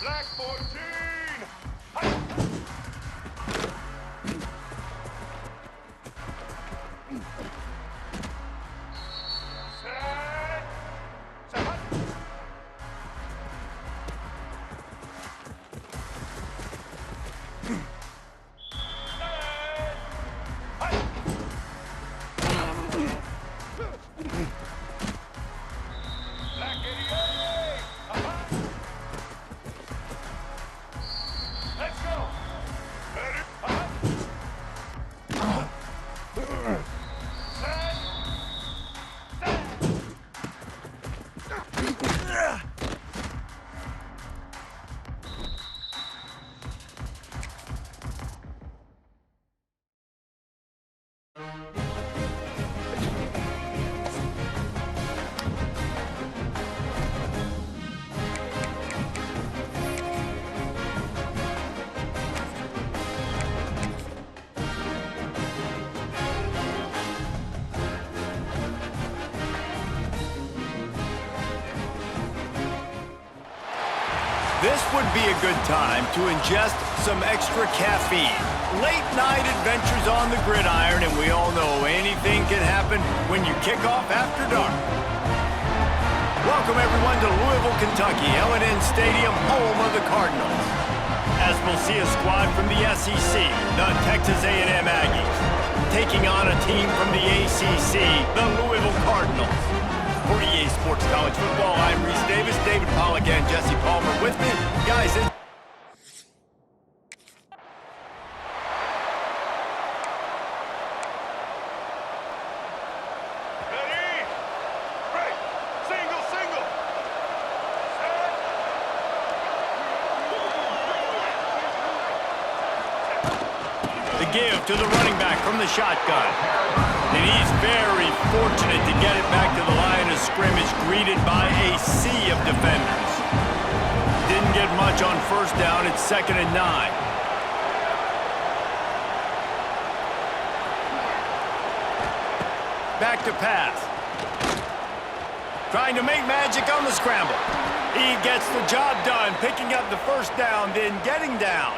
Black 14! This would be a good time to ingest some extra caffeine. Late night adventures on the gridiron, and we all know anything can happen when you kick off after dark. Welcome everyone to Louisville, Kentucky, L&N Stadium, home of the Cardinals. As we'll see a squad from the SEC, the Texas A&M Aggies, taking on a team from the ACC, the Louisville Cardinals. For EA Sports College Football, I'm Reese Davis, David Pollack, and Jesse Palmer with me. Guys, the give to the running back from the shotgun. And he's very fortunate to get it back to the line of scrimmage, greeted by a sea of defenders. Didn't get much on first down. It's 2nd and 9. Back to pass. Trying to make magic on the scramble. He gets the job done, picking up the first down, then getting down.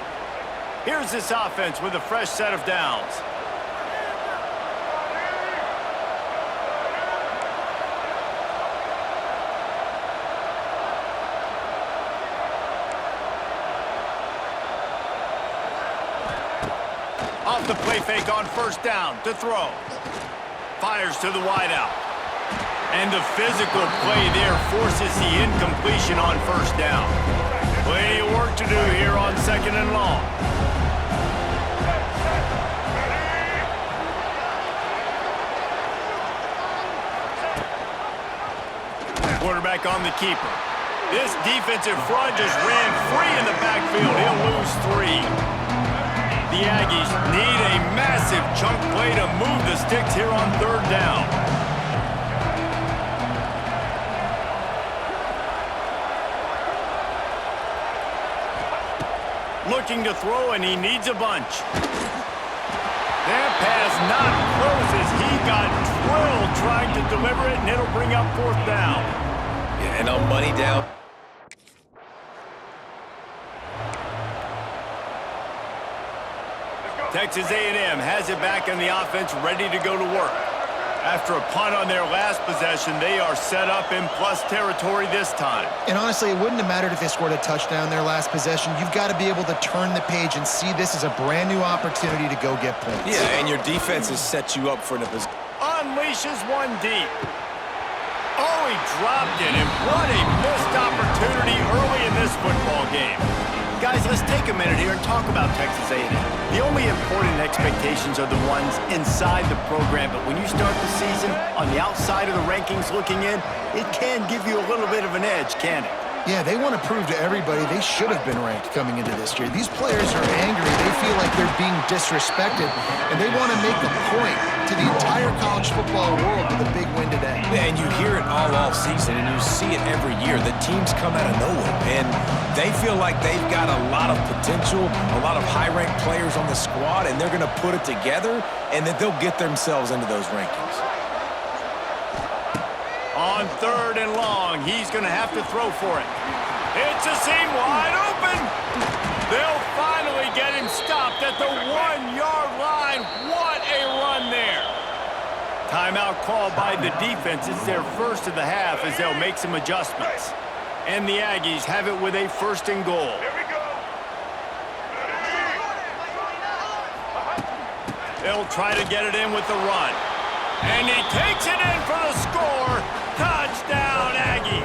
Here's this offense with a fresh set of downs. Off the play fake on first down to throw. Fires to the wideout. And the physical play there forces the incompletion on first down. Plenty of work to do here on 2nd and long. Quarterback on the keeper. This defensive front just ran free in the backfield. He'll lose 3. The Aggies need a massive chunk play to move the sticks here on 3rd down. Looking to throw, and he needs a bunch. That pass not close as he got drilled trying to deliver it, and it'll bring up 4th down. Yeah, and on money down. Texas A&M has it back in the offense, ready to go to work. After a punt on their last possession, they are set up in plus territory this time. And honestly, it wouldn't have mattered if they scored a touchdown their last possession. You've got to be able to turn the page and see this as a brand new opportunity to go get points. Yeah, and your defense has set you up for the position. Unleashes one deep. Oh, he dropped it, and what a missed opportunity early in this football game. Guys, let's take a minute here and talk about Texas A&M. The only important expectations are the ones inside the program, but when you start the season on the outside of the rankings looking in, it can give you a little bit of an edge, can it? Yeah, they want to prove to everybody they should have been ranked coming into this year. These players are angry. They feel like they're being disrespected, and they want to make a point to the entire college football world with a big win today. Yeah, and you hear it all season, and you see it every year. The teams come out of nowhere, and they feel like they've got a lot of potential, a lot of high-ranked players on the squad, and they're going to put it together, and that they'll get themselves into those rankings. On 3rd and long, he's going to have to throw for it. It's a seam wide open. They'll finally get him stopped at the 1-yard line. What a run there. Timeout called by the defense. It's their first of the half as they'll make some adjustments. And the Aggies have it with a 1st and goal. Here we go. They'll try to get it in with the run. And he takes it in for the score. Touchdown, Aggie.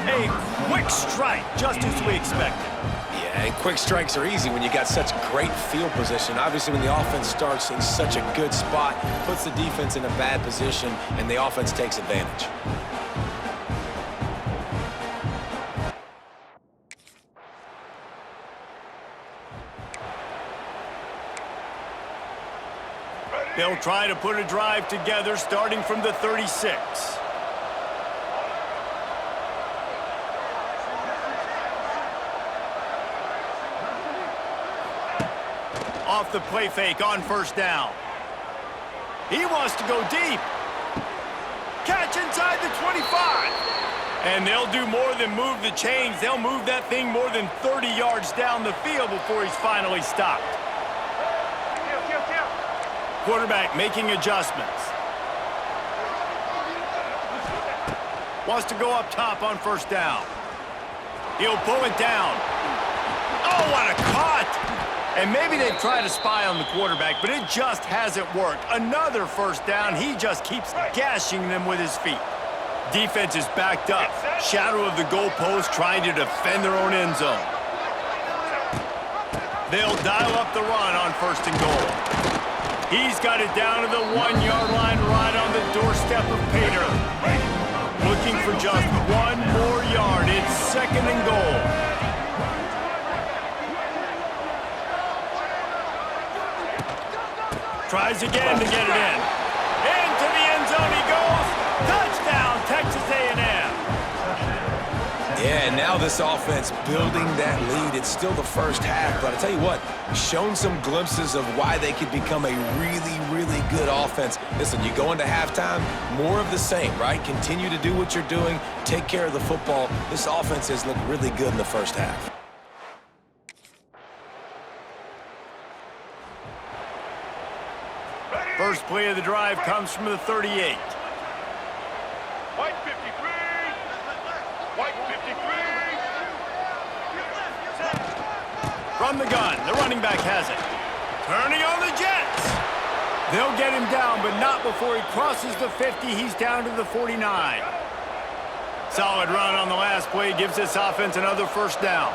A quick strike, just as we expected. Yeah, and quick strikes are easy when you got such great field position. Obviously, when the offense starts in such a good spot, puts the defense in a bad position, and the offense takes advantage. They'll try to put a drive together starting from the 36. Off the play fake on 1st down. He wants to go deep. Catch inside the 25. And they'll do more than move the chains. They'll move that thing more than 30 yards down the field before he's finally stopped. Quarterback making adjustments. Wants to go up top on 1st down. He'll pull it down. Oh, what a cut! And maybe they've tried to spy on the quarterback, but it just hasn't worked. Another 1st down. He just keeps gashing them with his feet. Defense is backed up. Shadow of the goalpost trying to defend their own end zone. They'll dial up the run on 1st and goal. He's got it down to the 1-yard line right on the doorstep of Pater. Looking for just 1 more yard. It's 2nd and goal. Tries again to get it in. Into the end zone he goes. Touchdown, Texas A&M. Yeah, and now this offense building that lead. It's still the 1st half, but I tell you what, shown some glimpses of why they could become a really good offense. Listen, you go into halftime, more of the same, right? Continue to do what you're doing, take care of the football. This offense has looked really good in the 1st half. First play of the drive comes from the 38. White 53. White 53. From the gun, the running back has it. Turning on the Jets. They'll get him down, but not before he crosses the 50. He's down to the 49. Solid run on the last play gives this offense another 1st down.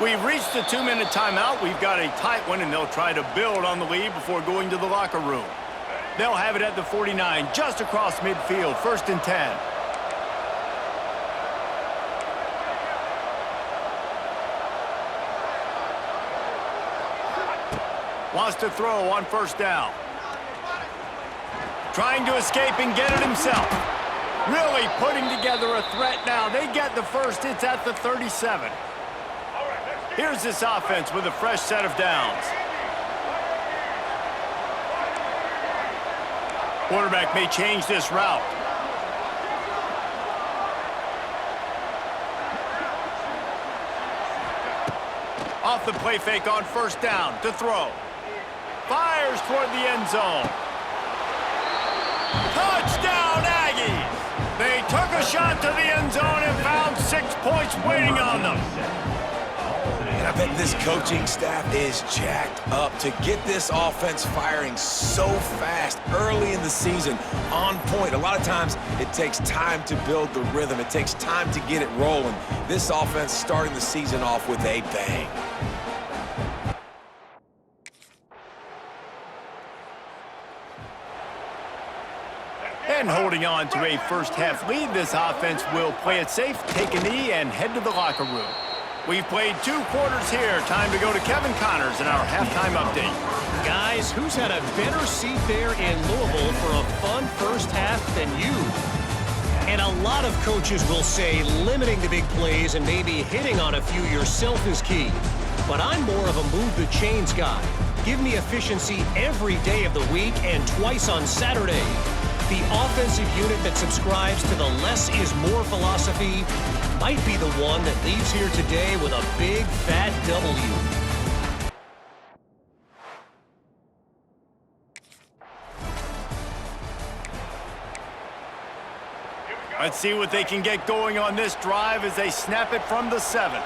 We've reached the 2-minute timeout. We've got a tight one, and they'll try to build on the lead before going to the locker room. They'll have it at the 49, just across midfield, 1st and 10. Wants to throw on 1st down. Trying to escape and get it himself. Really putting together a threat now. They get the 1st. It's at the 37. Here's this offense with a fresh set of downs. Quarterback may change this route. Off the play fake on 1st down to throw. Fires toward the end zone. Touchdown, Aggies! They took a shot to the end zone and found 6 points waiting on them. And I bet this coaching staff is jacked up to get this offense firing so fast early in the season, on point. A lot of times it takes time to build the rhythm. It takes time to get it rolling. This offense starting the season off with a bang. And holding on to a first-half lead, this offense will play it safe, take a knee, and head to the locker room. We've played 2 quarters here. Time to go to Kevin Connors in our halftime update. Guys, who's had a better seat there in Louisville for a fun first half than you? And a lot of coaches will say limiting the big plays and maybe hitting on a few yourself is key. But I'm more of a move the chains guy. Give me efficiency every day of the week and twice on Saturday. The offensive unit that subscribes to the less is more philosophy might be the one that leaves here today with a big fat W. Let's see what they can get going on this drive as they snap it from the 7.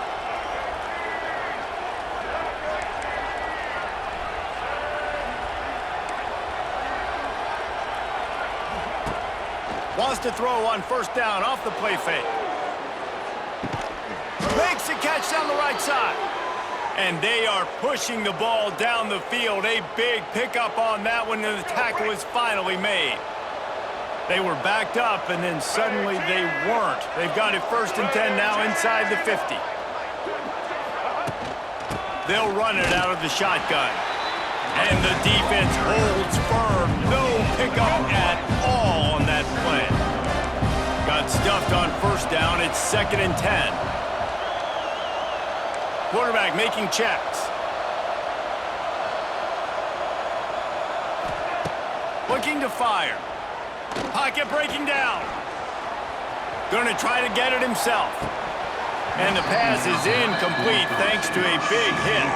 Wants to throw on first down off the play fake. Makes a catch down the right side. And they are pushing the ball down the field. A big pickup on that one, and the tackle is finally made. They were backed up, and then suddenly they weren't. They've got it 1st and 10 now inside the 50. They'll run it out of the shotgun. And the defense holds firm. No pickup at all on that play. Got stuffed on first down. It's 2nd and 10. Quarterback making checks. Looking to fire. Pocket breaking down. Going to try to get it himself. And the pass is incomplete thanks to a big hit.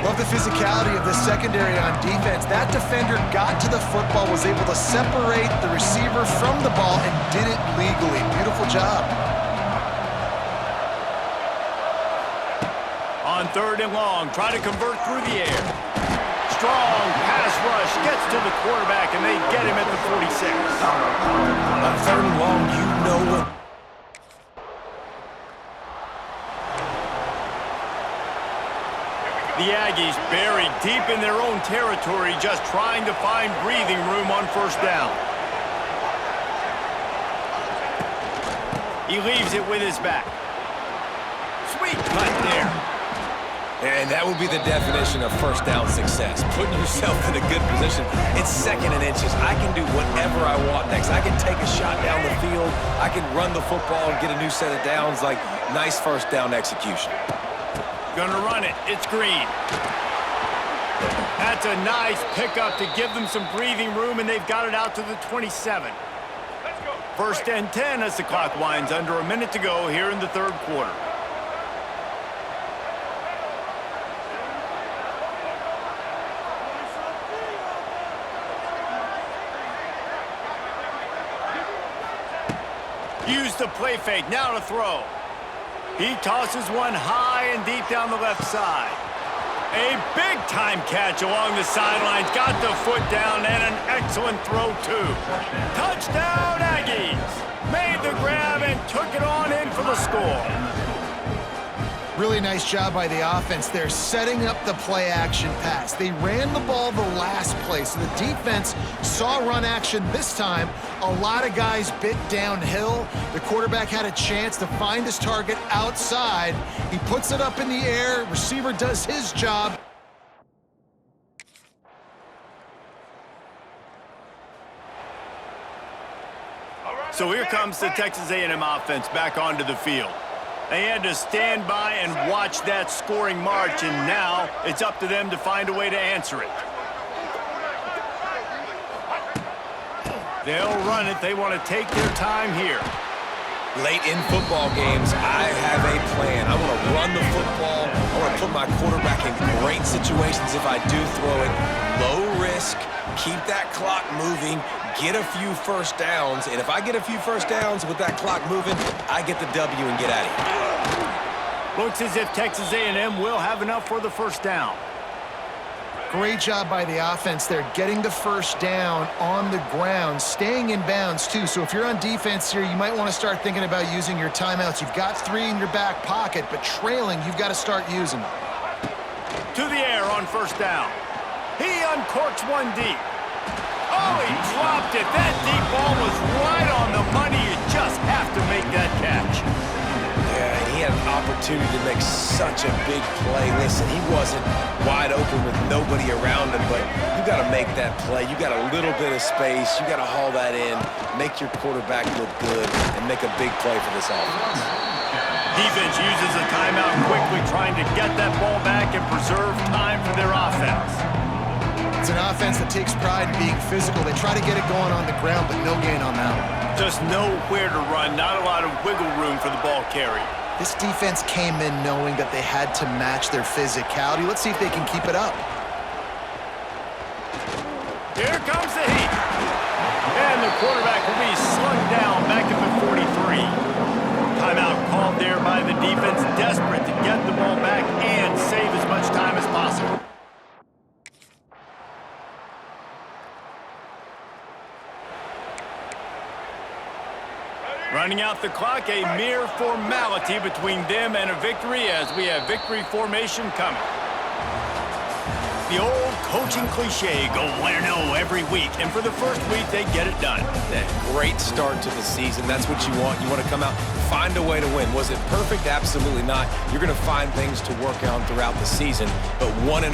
Love the physicality of the secondary on defense. That defender got to the football, was able to separate the receiver from the ball, and did it legally. Beautiful job. On 3rd and long, try to convert through the air. Strong pass rush gets to the quarterback, and they get him at the 46. On 3rd and long, you know what. The Aggies buried deep in their own territory, just trying to find breathing room on first down. He leaves it with his back. Sweet cut there. And that would be the definition of first down success. Putting yourself in a good position. It's 2nd and inches. I can do whatever I want next. I can take a shot down the field. I can run the football and get a new set of downs. Like, nice first down execution. Gonna run it. It's Green. That's a nice pickup to give them some breathing room, and they've got it out to the 27. 1st and 10 as the clock winds under a minute to go here in the 3rd quarter. Use the play fake, now to throw. He tosses one high and deep down the left side. A big-time catch along the sidelines. Got the foot down and an excellent throw, too. Touchdown, Aggies! Made the grab and took it on in for the score. Really nice job by the offense there, setting up the play-action pass. They ran the ball the last play, so the defense saw run action this time. A lot of guys bit downhill. The quarterback had a chance to find his target outside. He puts it up in the air. Receiver does his job. So here comes the Texas A&M offense back onto the field. They had to stand by and watch that scoring march, and now it's up to them to find a way to answer it. They'll run it. They want to take their time here. Late in football games, I have a plan. I want to run the football. I want to put my quarterback in great situations if I do throw it. Low risk, keep that clock moving, get a few first downs. And if I get a few first downs with that clock moving, I get the W and get out of here. Looks as if Texas A&M will have enough for the first down. Great job by the offense there, getting the first down on the ground, staying in bounds too. So if you're on defense here, you might want to start thinking about using your timeouts. You've got 3 in your back pocket, but trailing, you've got to start using them. To the air on first down. He uncorks one deep. Oh, he dropped it. That deep ball was right on the money. You just have to make that catch. Yeah, he had an opportunity to make such a big play. Listen, he wasn't wide open with nobody around him, but you got to make that play. You got a little bit of space. You got to haul that in, make your quarterback look good, and make a big play for this offense. Defense uses a timeout quickly, trying to get that ball back and preserve time for their offense. It's an offense that takes pride in being physical. They try to get it going on the ground, but no gain on that one. Just nowhere to run, not a lot of wiggle room for the ball carrier. This defense came in knowing that they had to match their physicality. Let's see if they can keep it up. Here comes the heat. And the quarterback will be slung down back at the 43. Timeout called there by the defense, desperate to get the ball back and save as much time as possible. Running out the clock, a mere formality between them and a victory as we have victory formation coming. The old coaching cliche, go 1-0 every week, and for the first week, they get it done. That great start to the season. That's what you want. You want to come out, find a way to win. Was it perfect? Absolutely not. You're going to find things to work on throughout the season, but 1-0,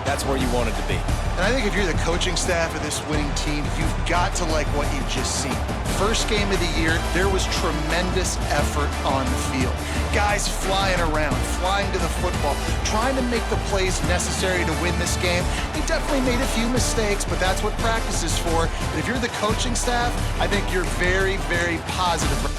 that's where you want it to be. And I think if you're the coaching staff of this winning team, you've got to like what you've just seen. First game of the year, there was tremendous effort on the field. Guys flying around, flying to the football, trying to make the plays necessary to win this game. They definitely made a few mistakes, but that's what practice is for. And if you're the coaching staff, I think you're very, very positive.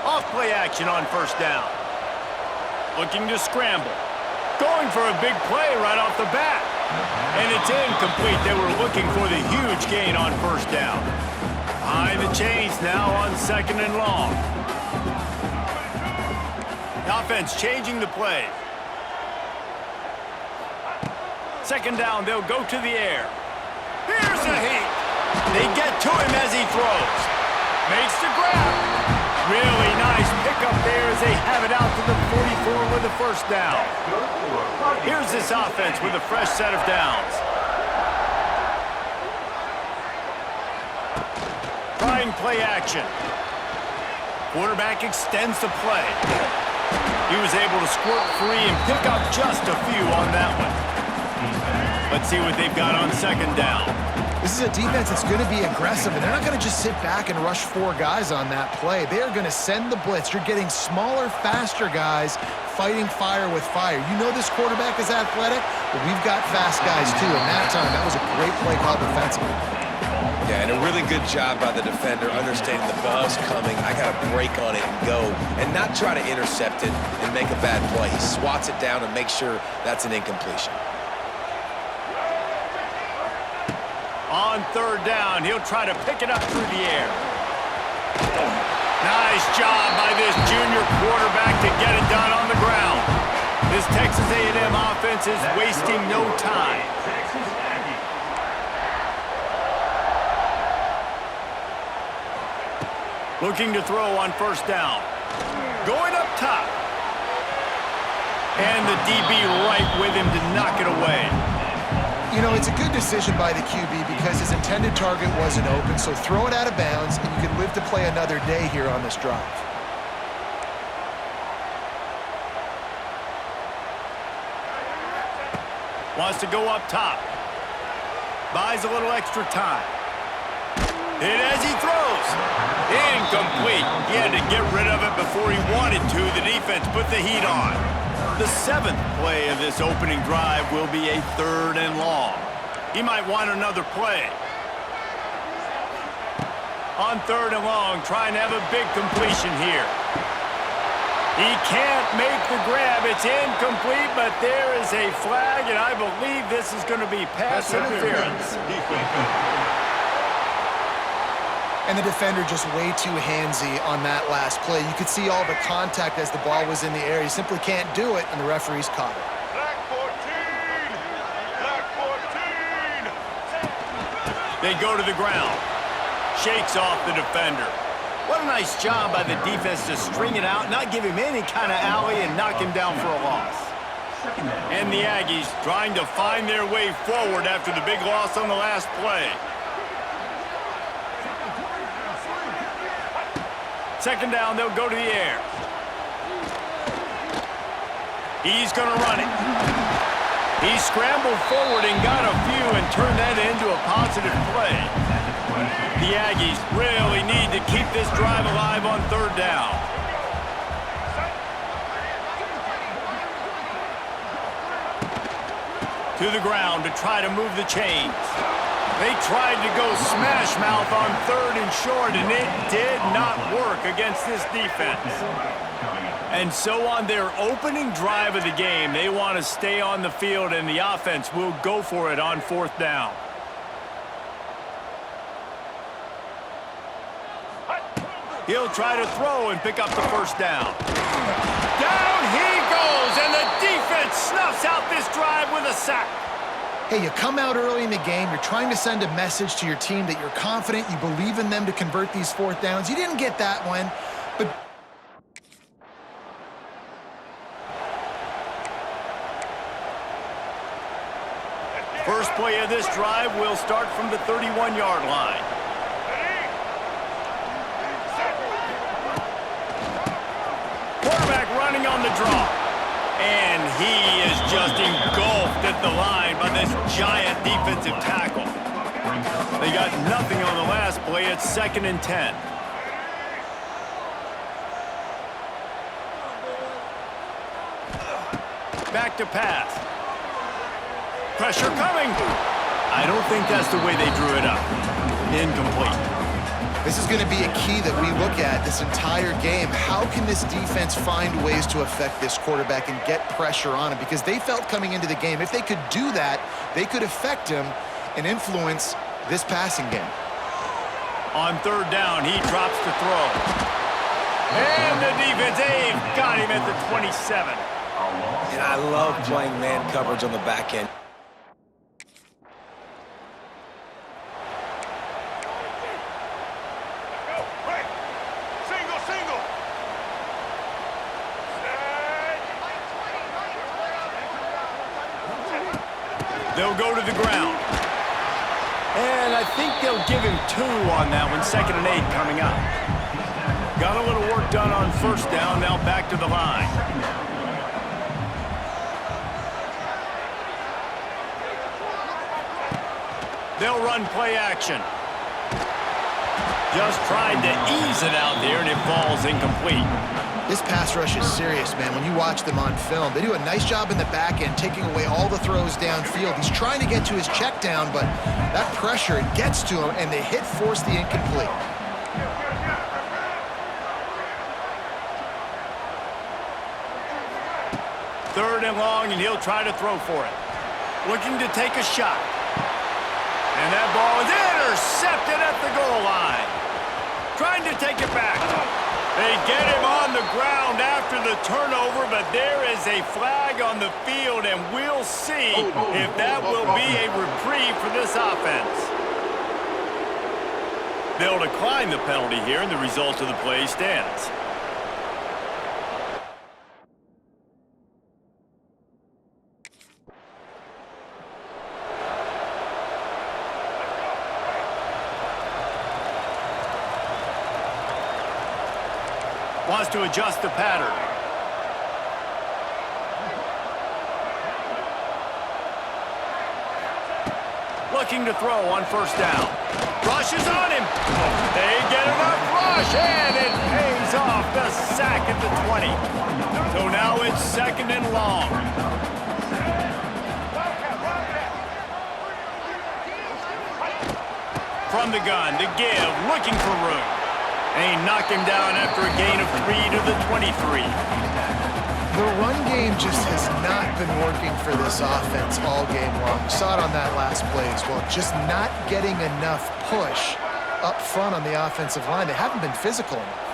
Off-play action on first down. Looking to scramble. Going for a big play right off the bat. And it's incomplete. They were looking for the huge gain on first down. Behind the chains now on second and long. The offense changing the play. Second down, they'll go to the air. Here's a heat. They get to him as he throws. Makes the grab. Really nice pickup there as they have it out to the 44 with the first down. Here's this offense with a fresh set of downs. Trying play action. Quarterback extends the play. He was able to squirt free and pick up just a few on that one. Let's see what they've got on second down. This is a defense that's going to be aggressive, and they're not going to just sit back and rush 4 guys on that play. They are going to send the blitz. You're getting smaller, faster guys fighting fire with fire. You know this quarterback is athletic, but we've got fast guys too. And that time, that was a great play call defensively. Yeah, and a really good job by the defender understanding the ball's coming. I got to break on it and go, and not try to intercept it and make a bad play. He swats it down and makes sure that's an incompletion. On third down, he'll try to pick it up through the air. Nice job by this junior quarterback to get it done on the ground. This Texas A&M offense is wasting no time. Looking to throw on first down. Going up top. And the DB right with him to knock it away. You know, it's a good decision by the QB because his intended target wasn't open, so throw it out of bounds, and you can live to play another day here on this drive. Wants to go up top. Buys a little extra time. Hit as he throws. Incomplete. He had to get rid of it before he wanted to. The defense put the heat on. The 7th play of this opening drive will be a third and long. He might want another play. On third and long, trying to have a big completion here. He can't make the grab. It's incomplete, but there is a flag, and I believe this is going to be pass interference. And the defender just way too handsy on that last play. You could see all the contact as the ball was in the air. He simply can't do it, and the referees caught it. Black 14! Black 14! They go to the ground. Shakes off the defender. What a nice job by the defense to string it out, not give him any kind of alley, and knock him down for a loss. And the Aggies trying to find their way forward after the big loss on the last play. Second down, they'll go to the air. He's going to run it. He scrambled forward and got a few and turned that into a positive play. The Aggies really need to keep this drive alive on third down. To the ground to try to move the chains. They tried to go smash mouth on third and short, and it did not work against this defense. And so on their opening drive of the game, they want to stay on the field, and the offense will go for it on fourth down. He'll try to throw and pick up the first down. Down he goes, and the defense snuffs out this drive with a sack. Hey, you come out early in the game, you're trying to send a message to your team that you're confident, you believe in them to convert these fourth downs. You didn't get that one, but... First play of this drive will start from the 31-yard line. Quarterback running on the draw. And he is just engulfed at the line by this giant defensive tackle. They got nothing on the last play. It's 2nd and 10. Back to pass. Pressure coming. I don't think that's the way they drew it up. Incomplete. This is going to be a key that we look at this entire game. How can this defense find ways to affect this quarterback and get pressure on him? Because they felt coming into the game, if they could do that, they could affect him and influence this passing game. On 3rd down, he drops to throw. And the defense, got him at the 27. And I love playing man coverage on the back end. They'll go to the ground. And I think they'll give him 2 on that one. 2nd and 8 coming up. Got a little work done on 1st down. Now back to the line. They'll run play action. Just tried to ease it out there, and it falls incomplete. This pass rush is serious, man. When you watch them on film, they do a nice job in the back end, taking away all the throws downfield. He's trying to get to his check down, but that pressure, it gets to him, and they force the incomplete. Third and long, and he'll try to throw for it. Looking to take a shot. And that ball is intercepted at the goal line. Trying to take it back. They get him on the ground after the turnover, but there is a flag on the field, and we'll see if that will be a reprieve for this offense. They'll decline the penalty here, and the result of the play stands. Wants to adjust the pattern. Looking to throw on 1st down. Rush is on him. They get enough rush, and it pays off the sack at the 20. So now it's 2nd and long. From the gun, the give, looking for room. And he knocked him down after a gain of 3 to the 23. The run game just has not been working for this offense all game long. We saw it on that last play as well. Just not getting enough push up front on the offensive line. They haven't been physical enough.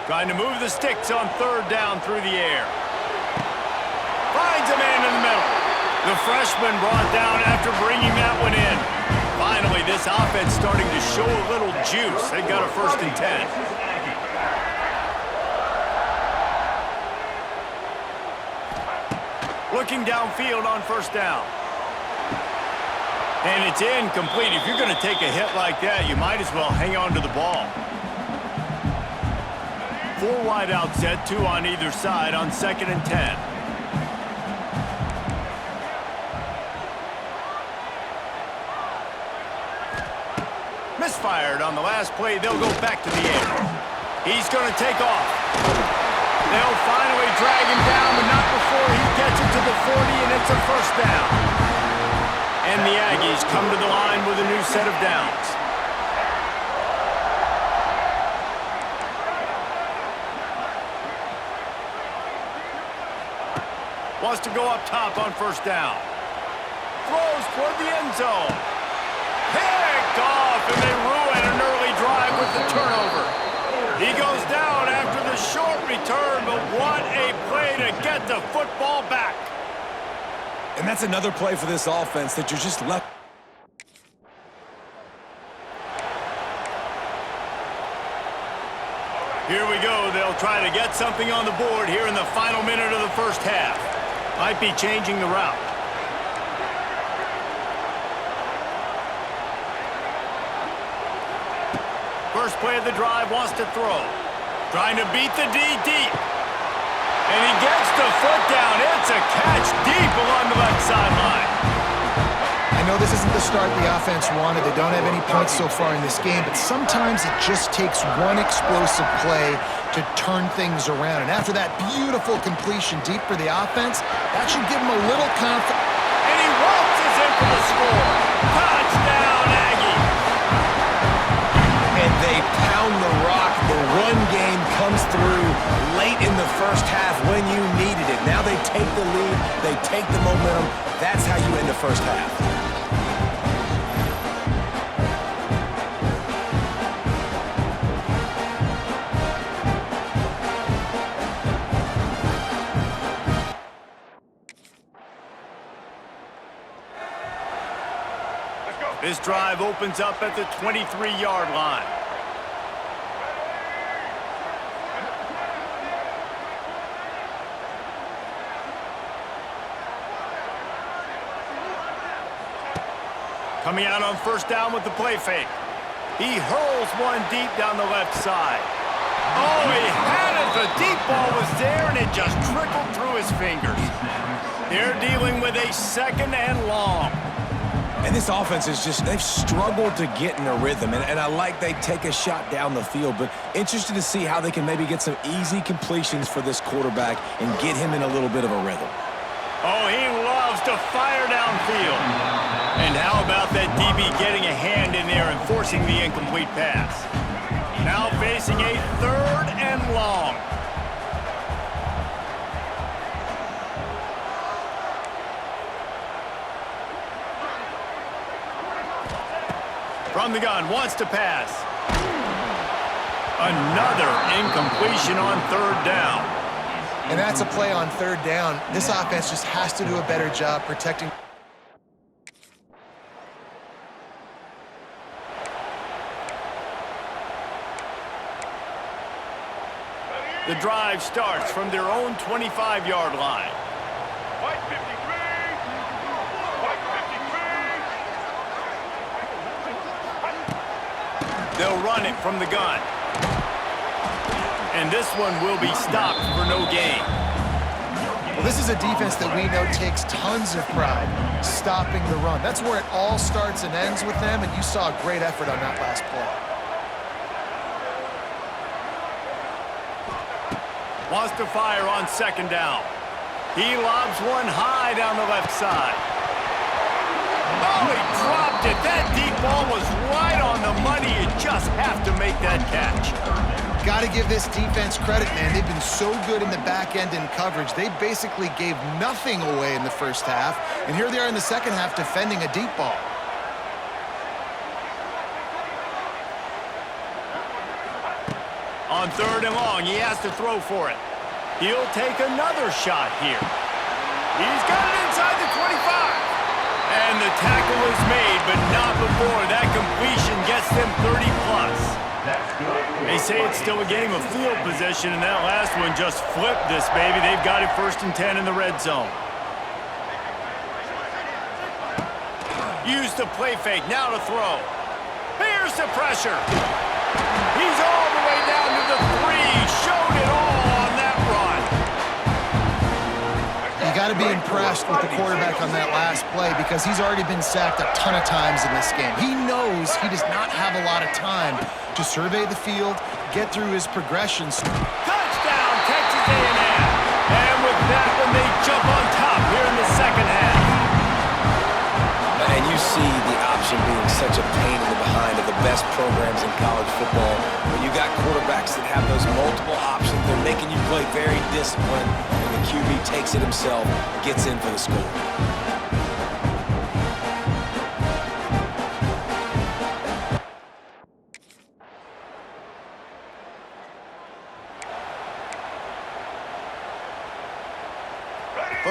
Trying to move the sticks on 3rd down through the air. Finds a man in the middle. The freshman brought down after bringing that one in. Finally, this offense starting to show a little juice. They got a 1st and 10. Looking downfield on 1st down. And it's incomplete. If you're going to take a hit like that, you might as well hang on to the ball. 4 wide out set, 2 on either side on 2nd and 10. Misfired on the last play. They'll go back to the air. He's going to take off. They'll finally drag him down, but not before he gets it to the 40, and it's a 1st down. And the Aggies come to the line with a new set of downs. Wants to go up top on 1st down. Throws toward the end zone. Picked off, and they ruin turnover. He goes down after the short return, but what a play to get the football back. And that's another play for this offense that you're just left. Here we go. They'll try to get something on the board here in the final minute of the first half. Might be changing the route. First play of the drive, wants to throw. Trying to beat the D deep. And he gets the foot down. It's a catch deep along the left sideline. I know this isn't the start the offense wanted. They don't have any points so far in this game, but sometimes it just takes one explosive play to turn things around. And after that beautiful completion deep for the offense, that should give them a little confidence. And he waltzes in for the score. Touchdown, Aggie. And they pound the rock. The run game comes through late in the first half when you needed it. Now they take the lead. They take the momentum. That's how you end the first half. This drive opens up at the 23-yard line. Coming out on first down with the play fake. He hurls one deep down the left side. Oh, he had it. The deep ball was there, and it just trickled through his fingers. They're dealing with a second and long. And this offense is just, they've struggled to get in a rhythm. And I like they take a shot down the field, but interested to see how they can maybe get some easy completions for this quarterback and get him in a little bit of a rhythm. Oh, he loves to fire downfield. And how about that DB getting a hand in there and forcing the incomplete pass? Now facing a third and long. From the gun, wants to pass. Another incompletion on third down. And that's a play on third down. This offense just has to do a better job protecting. The drive starts from their own 25-yard line. White 53. White 53. They'll run it from the gun. And this one will be stopped for no gain. Well, this is a defense that we know takes tons of pride stopping the run. That's where it all starts and ends with them, and you saw a great effort on that last play. Wants to fire on second down. He lobs one high down the left side. Oh, he dropped it. That deep ball was right on the money. You just have to make that catch. Got to give this defense credit, man. They've been so good in the back end in coverage. They basically gave nothing away in the first half, and here they are in the second half defending a deep ball. On third and long, he has to throw for it. He'll take another shot here. He's got it inside the 25. And the tackle is made, but not before that completion gets them 30-plus. They say it's still a game of field position, and that last one just flipped this baby. They've got it 1st and 10 in the red zone. Use the play fake, now to throw. Here's the pressure. He's all the way down to the 3. Showed it all on that run. You got to be impressed with the quarterback on that last play because he's already been sacked a ton of times in this game. He knows he does not have a lot of time to survey the field, get through his progressions. Touchdown, Texas A&M. And with that one, they jump on top here in the second half. And you see the option being such a pain in the behind of the best programs in college football. When you got quarterbacks that have those multiple options, they're making you play very disciplined, and the QB takes it himself, gets in for the score.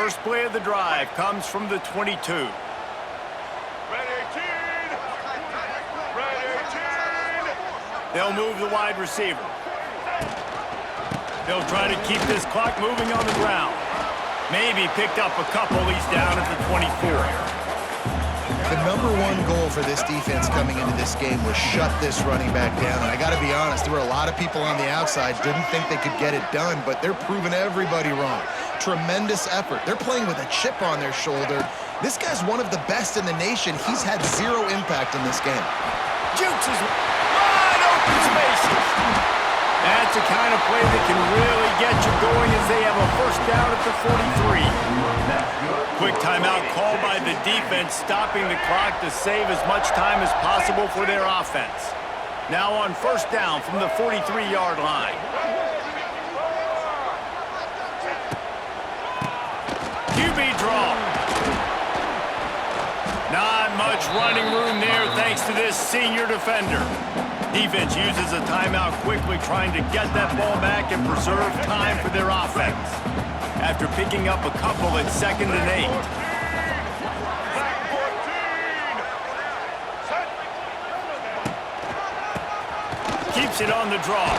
First play of the drive comes from the 22. Red 18. Red 18. They'll move the wide receiver. They'll try to keep this clock moving on the ground. Maybe picked up a couple. He's down at the 24. The #1 goal for this defense coming into this game was shut this running back down. And I got to be honest, there were a lot of people on the outside didn't think they could get it done, but they're proving everybody wrong. Tremendous effort. They're playing with a chip on their shoulder. This guy's one of the best in the nation. He's had zero impact in this game. Jukes is wide open spaces. That's the kind of play that can really get you going as they have a first down at the 43. Quick timeout called by the defense, stopping the clock to save as much time as possible for their offense. Now on first down from the 43-yard line. QB draw. Not much running room there thanks to this senior defender. Defense uses a timeout quickly, trying to get that ball back and preserve time for their offense. After picking up a couple at 2nd and 8. Keeps it on the draw.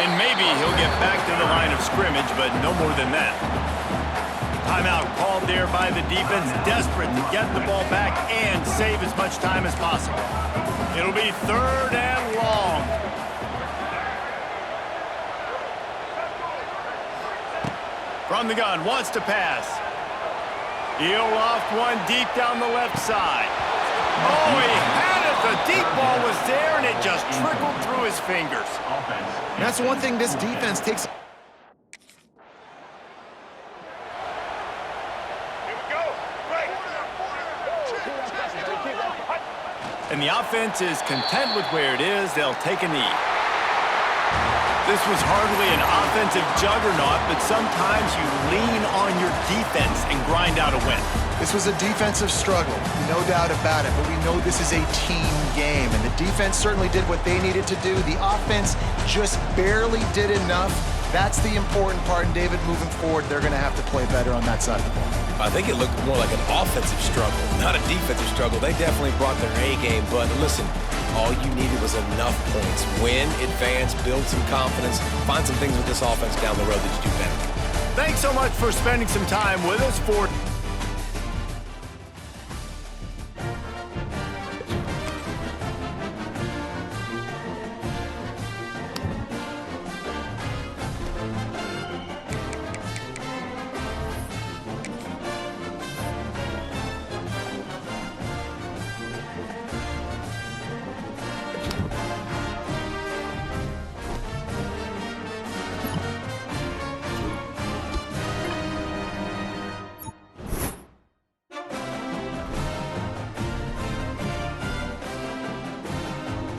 And maybe he'll get back to the line of scrimmage, but no more than that. Timeout called there by the defense, desperate to get the ball back and save as much time as possible. It'll be 3rd and long. From the gun, wants to pass. He'll loft one deep down the left side. Oh, he had it. The deep ball was there, and it just trickled through his fingers. That's one thing this defense takes. And the offense is content with where it is. They'll take a knee. This was hardly an offensive juggernaut, but sometimes you lean on your defense and grind out a win. This was a defensive struggle, no doubt about it, but we know this is a team game, and the defense certainly did what they needed to do. The offense just barely did enough. That's the important part, and David, moving forward, they're going to have to play better on that side of the ball. I think it looked more like an offensive struggle, not a defensive struggle. They definitely brought their A game, but listen, all you needed was enough points. Win, advance, build some confidence, find some things with this offense down the road that you do better. Thanks so much for spending some time with us for